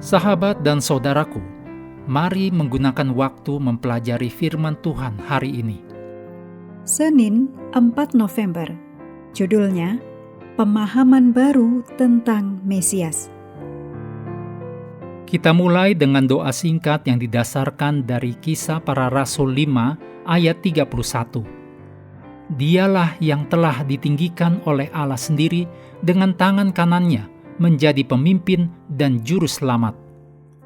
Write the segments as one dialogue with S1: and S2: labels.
S1: Sahabat dan saudaraku, mari menggunakan waktu mempelajari firman Tuhan hari ini.
S2: Senin 4 November, judulnya Pemahaman Baru tentang Mesias.
S1: Kita mulai dengan doa singkat yang didasarkan dari Kisah Para Rasul 5 ayat 31. Dialah yang telah ditinggikan oleh Allah sendiri dengan tangan kanannya menjadi pemimpin dan juru selamat.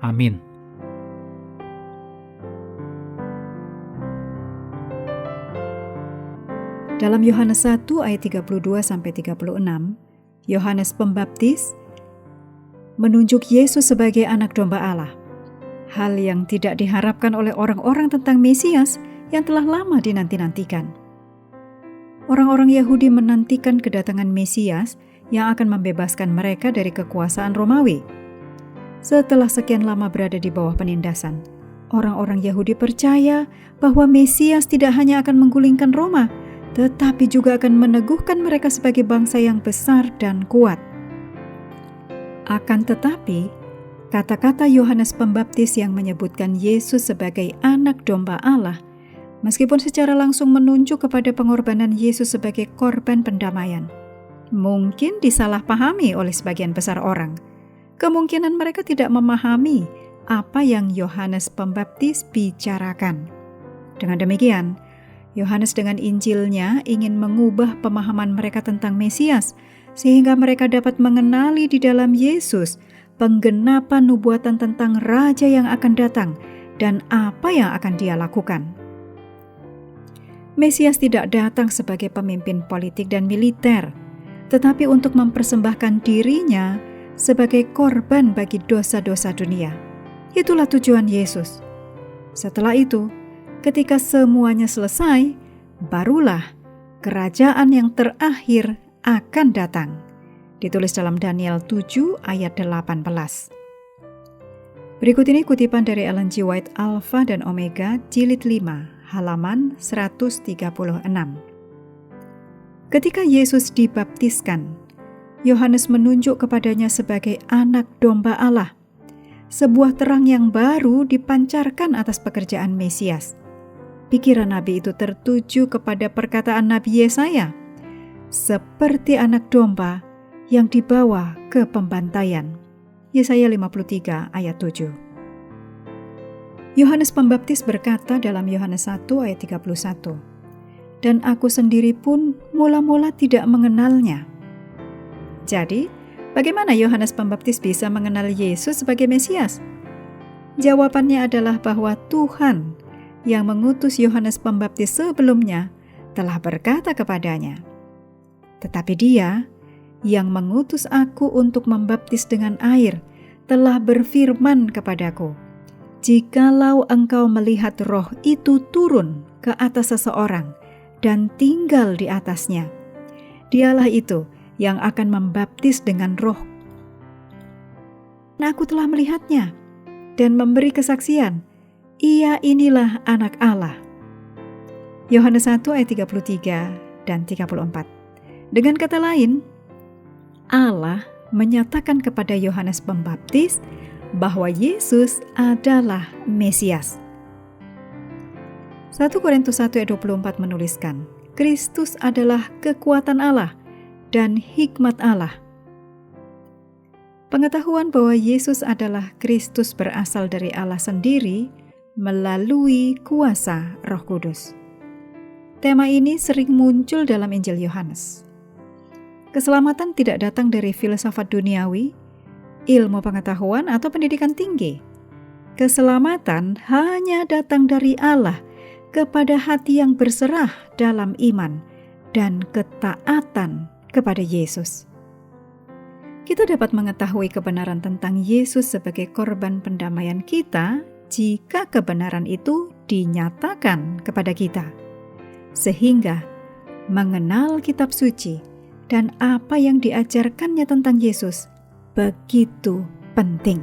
S1: Amin.
S2: Dalam Yohanes 1 ayat 32-36, Yohanes Pembaptis menunjuk Yesus sebagai anak domba Allah. Hal yang tidak diharapkan oleh orang-orang tentang Mesias yang telah lama dinanti-nantikan. Orang-orang Yahudi menantikan kedatangan Mesias yang akan membebaskan mereka dari kekuasaan Romawi. Setelah sekian lama berada di bawah penindasan, orang-orang Yahudi percaya bahwa Mesias tidak hanya akan menggulingkan Roma, tetapi juga akan meneguhkan mereka sebagai bangsa yang besar dan kuat. Akan tetapi, kata-kata Yohanes Pembaptis yang menyebutkan Yesus sebagai anak domba Allah, meskipun secara langsung menunjuk kepada pengorbanan Yesus sebagai korban pendamaian, mungkin disalahpahami oleh sebagian besar orang. Kemungkinan mereka tidak memahami apa yang Yohanes Pembaptis bicarakan. Dengan demikian, Yohanes dengan Injilnya ingin mengubah pemahaman mereka tentang Mesias, sehingga mereka dapat mengenali di dalam Yesus penggenapan nubuatan tentang Raja yang akan datang dan apa yang akan Dia lakukan. Mesias tidak datang sebagai pemimpin politik dan militer, tetapi untuk mempersembahkan dirinya sebagai korban bagi dosa-dosa dunia. Itulah tujuan Yesus. Setelah itu, ketika semuanya selesai, barulah kerajaan yang terakhir akan datang. Ditulis dalam Daniel 7 ayat 18. Berikut ini kutipan dari Ellen G. White, Alpha dan Omega, jilid 5, halaman 136. Ketika Yesus dibaptiskan, Yohanes menunjuk kepadanya sebagai anak domba Allah. Sebuah terang yang baru dipancarkan atas pekerjaan Mesias. Pikiran Nabi itu tertuju kepada perkataan Nabi Yesaya, seperti anak domba yang dibawa ke pembantaian. Yesaya 53 ayat 7. Yohanes Pembaptis berkata dalam Yohanes 1 ayat 31, "Dan aku sendiri pun mula-mula tidak mengenalnya." Jadi, bagaimana Yohanes Pembaptis bisa mengenal Yesus sebagai Mesias? Jawabannya adalah bahwa Tuhan yang mengutus Yohanes Pembaptis sebelumnya telah berkata kepadanya, "Tetapi Dia yang mengutus aku untuk membaptis dengan air telah berfirman kepadaku, jikalau engkau melihat roh itu turun ke atas seseorang dan tinggal di atasnya, Dialah itu yang akan membaptis dengan roh. Nah, aku telah melihatnya dan memberi kesaksian, Ia inilah anak Allah." Yohanes 1 ayat 33 dan 34. Dengan kata lain, Allah menyatakan kepada Yohanes Pembaptis bahwa Yesus adalah Mesias. 1 Korintus 1 ayat 24 menuliskan, Kristus adalah kekuatan Allah dan hikmat Allah. Pengetahuan bahwa Yesus adalah Kristus berasal dari Allah sendiri melalui kuasa Roh Kudus. Tema ini sering muncul dalam Injil Yohanes. Keselamatan tidak datang dari filsafat duniawi, ilmu pengetahuan, atau pendidikan tinggi. Keselamatan hanya datang dari Allah kepada hati yang berserah dalam iman dan ketaatan kepada Yesus. Kita dapat mengetahui kebenaran tentang Yesus sebagai korban pendamaian kita jika kebenaran itu dinyatakan kepada kita. Sehingga mengenal kitab suci dan apa yang diajarkannya tentang Yesus begitu penting.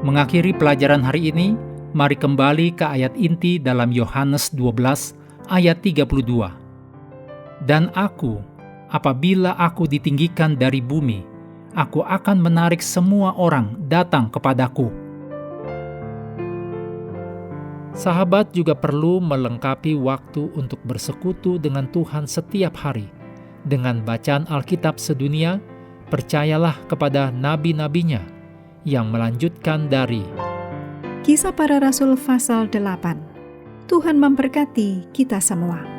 S1: Mengakhiri pelajaran hari ini, mari kembali ke ayat inti dalam Yohanes 12 ayat 32. Dan aku, apabila aku ditinggikan dari bumi, aku akan menarik semua orang datang kepadaku. Sahabat juga perlu melengkapi waktu untuk bersekutu dengan Tuhan setiap hari. Dengan bacaan Alkitab sedunia, percayalah kepada nabi-nabinya yang melanjutkan dari
S2: Kisah Para Rasul pasal 8. Tuhan memberkati kita semua.